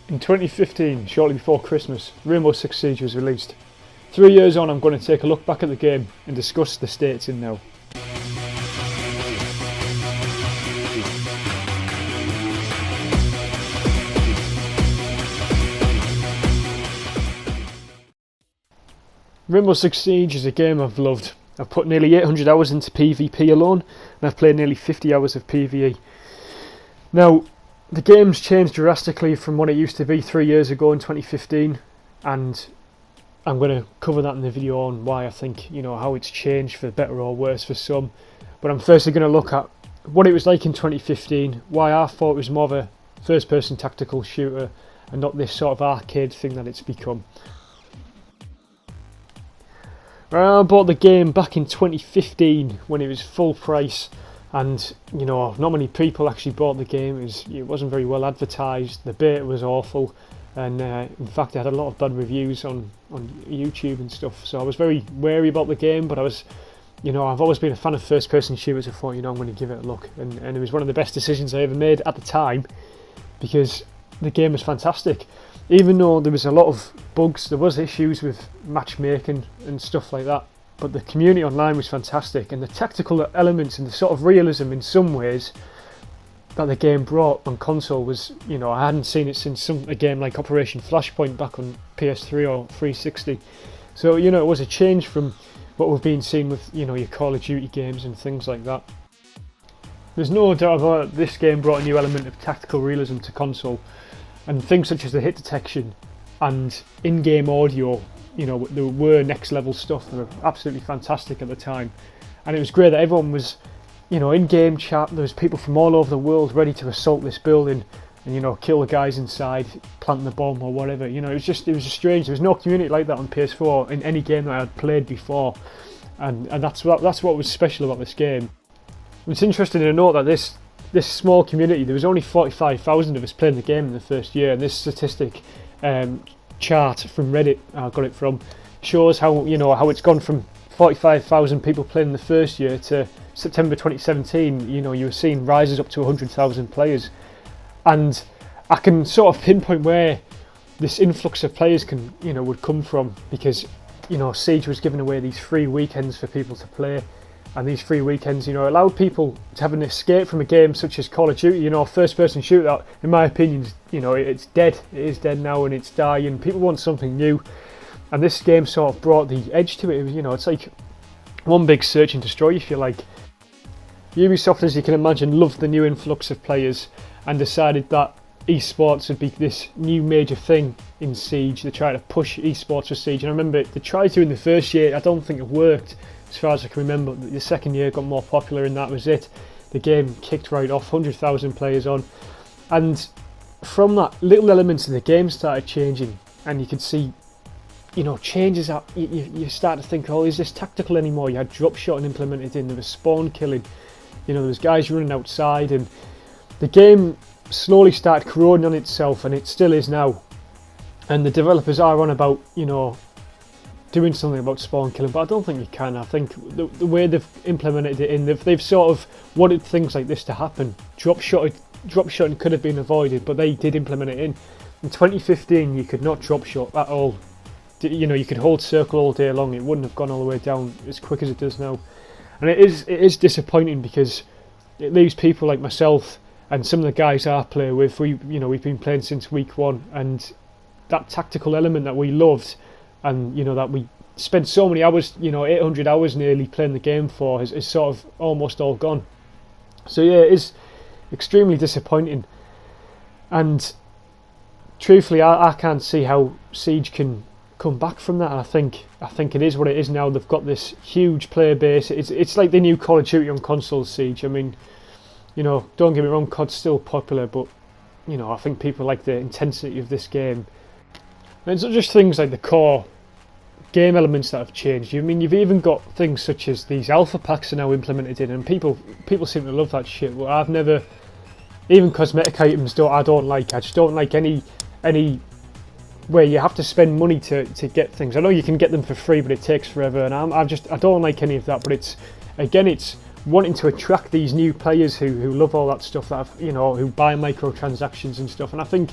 In 2015, shortly before Christmas, Rainbow Six Siege was released. 3 years on, I'm going to take a look back at the game and discuss the state it's in now. Rainbow Six Siege is a game I've loved. I've put nearly 800 hours into PvP alone, and I've played nearly 50 hours of PvE. Now, the game's changed drastically from what it used to be 3 years ago in 2015, and I'm going to cover that in the video on why I think, how it's changed for better or worse for some. But I'm firstly going to look at what it was like in 2015, why I thought it was more of a first-person tactical shooter and not this sort of arcade thing that it's become. I bought the game back in 2015 when it was full price, and not many people actually bought the game. It wasn't very well advertised, the beta was awful, and in fact it had a lot of bad reviews on YouTube and stuff, so I was very wary about the game. But I was, I've always been a fan of first person shooters. I thought, I'm going to give it a look, and it was one of the best decisions I ever made at the time, because the game was fantastic. Even though there was a lot of bugs, there was issues with matchmaking and stuff like that, but the community online was fantastic, and the tactical elements and the sort of realism in some ways that the game brought on console was, I hadn't seen it since a game like Operation Flashpoint back on PS3 or 360. So, it was a change from what we've been seeing with, your Call of Duty games and things like that. There's no doubt about it, this game brought a new element of tactical realism to console. And things such as the hit detection and in-game audio, there were next level stuff. They were absolutely fantastic at the time. And it was great that everyone was, in-game chat. There was people from all over the world ready to assault this building and, kill the guys inside, plant the bomb or whatever. It was just strange. There was no community like that on PS4 in any game that I had played before. And that's what was special about this game. It's interesting to note that this small community, there was only 45,000 of us playing the game in the first year, and this statistic chart from Reddit I got it from shows how how it's gone from 45,000 people playing in the first year to September 2017. You were seeing rises up to 100,000 players, and I can sort of pinpoint where this influx of players would come from, because Siege was giving away these free weekends for people to play. And these free weekends, allowed people to have an escape from a game such as Call of Duty, first-person shooter. In my opinion, it's dead. It is dead now, and it's dying. People want something new, and this game sort of brought the edge to it. It was, it's like one big search and destroy, if you like. Ubisoft, as you can imagine, loved the new influx of players and decided that esports would be this new major thing in Siege. They tried to push esports for Siege, and I remember they tried to in the first year. I don't think it worked. As far as I can remember, the second year got more popular, and that was it. The game kicked right off, 100,000 players on, and from that, little elements of the game started changing, and you could see, changes that you start to think, oh, is this tactical anymore? You had drop shotting implemented in, there was spawn killing, there was guys running outside, and the game slowly started corroding on itself, and it still is now. And the developers are on about, doing something about spawn killing, but I don't think you can. I think the way they've implemented it in, they've sort of wanted things like this to happen. Drop shotting could have been avoided, but they did implement it in. In 2015, you could not drop shot at all. You could hold circle all day long. It wouldn't have gone all the way down as quick as it does now. And it is disappointing, because it leaves people like myself and some of the guys I play with. We've been playing since week one, and that tactical element that we loved, and that we spent so many hours, 800 hours nearly playing the game for, is sort of almost all gone. So yeah, it is extremely disappointing, and truthfully I can't see how Siege can come back from that. And I think it is what it is now. They've got this huge player base. It's like the new Call of Duty on console, Siege. I mean, don't get me wrong, COD's still popular, but I think people like the intensity of this game. And it's not just things like the core game elements that have changed. You've even got things such as these alpha packs are now implemented in, and people seem to love that shit. Well, I've never, even cosmetic items I don't like. I just don't like any where you have to spend money to get things. I know you can get them for free, but it takes forever, and I don't like any of that. But it's wanting to attract these new players who love all that stuff, that have, who buy microtransactions and stuff. And I think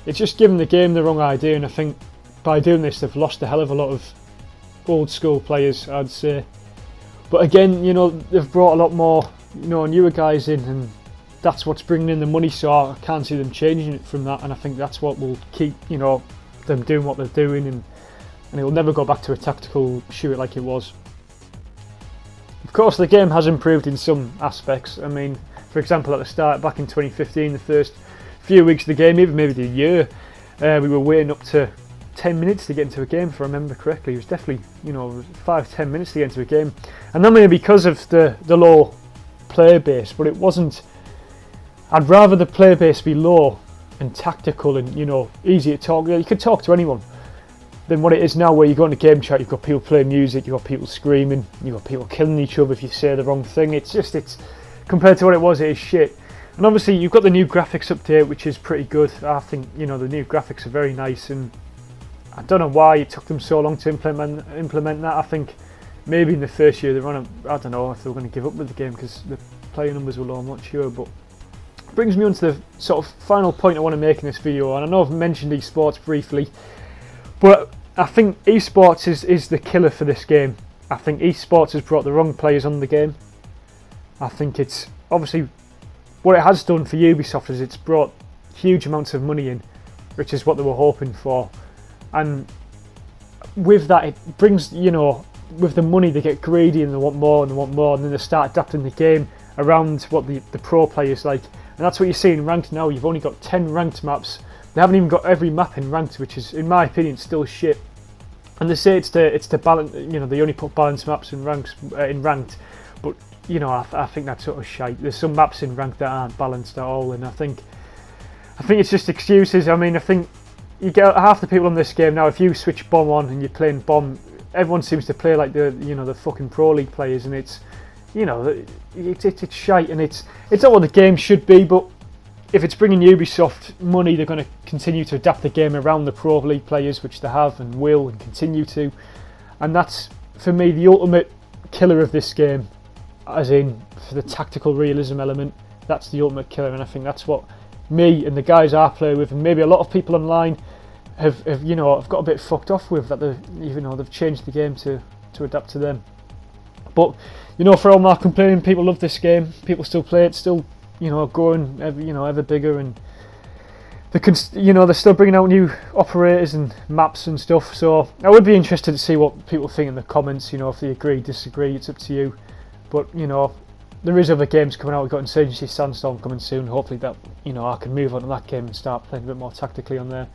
it's just given the game the wrong idea, and I think by doing this they've lost a hell of a lot of old school players, I'd say. But again, you know, they've brought a lot more, you know, newer guys in, and that's what's bringing in the money, so I can't see them changing it from that, and I think that's what will keep, you know, them doing what they're doing, and it will never go back to a tactical shooter like it was. Of course, the game has improved in some aspects. I mean, for example, at the start, back in 2015, the first few weeks of the game, even maybe the year, we were waiting up to 10 minutes to get into a game, if I remember correctly. It was definitely, you know, 5-10 minutes to get into a game, and not mainly because of the low player base, but it wasn't. I'd rather the player base be low and tactical and, you know, easy to talk. You could talk to anyone, than what it is now, where you go into game chat, you've got people playing music, you've got people screaming, you've got people killing each other if you say the wrong thing. It's compared to what it was, it is shit. And obviously you've got the new graphics update, which is pretty good. I think, you know, the new graphics are very nice, and I don't know why it took them so long to implement that. I think maybe in the first year I don't know if they were going to give up with the game because the player numbers were low, I'm not sure. But it brings me on to the sort of final point I want to make in this video, and I know I've mentioned esports briefly, but I think esports is the killer for this game. I think esports has brought the wrong players on the game. I think it's obviously what it has done for Ubisoft is it's brought huge amounts of money in, which is what they were hoping for. And with that, it brings, you know, with the money they get greedy and they want more and they want more, and then they start adapting the game around what the pro players like. And that's what you see in ranked now. You've only got 10 ranked maps. They haven't even got every map in ranked, which is, in my opinion, still shit. And they say it's to balance, you know, they only put balanced maps in ranked, but you know, I think that's sort of shite. There's some maps in ranked that aren't balanced at all, and I think it's just excuses. I mean, I think you get half the people on this game now. If you switch bomb on and you're playing bomb, everyone seems to play like the fucking pro league players, and it's, you know, it's shite, and it's not what the game should be. But if it's bringing Ubisoft money, they're going to continue to adapt the game around the pro league players, which they have and will and continue to. And that's, for me, the ultimate killer of this game, as in for the tactical realism element. That's the ultimate killer, and I think that's what me and the guys I play with, and maybe a lot of people online have got a bit fucked off with, that they've changed the game to adapt to them. But, you know, for all my complaining, people love this game. People still play it, still, you know, growing ever bigger, and they're still bringing out new operators and maps and stuff. So I would be interested to see what people think in the comments. You know, if they agree, disagree, it's up to you. But, you know, there is other games coming out. We've got Insurgency Sandstorm coming soon. Hopefully that, you know, I can move on to that game and start playing a bit more tactically on there.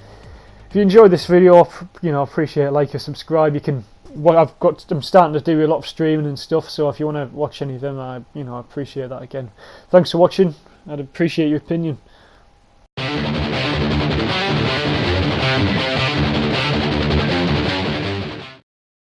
If you enjoyed this video, you know, appreciate a like or subscribe. You can. I'm starting to do a lot of streaming and stuff, so if you want to watch any of them, I appreciate that again. Thanks for watching. I'd appreciate your opinion.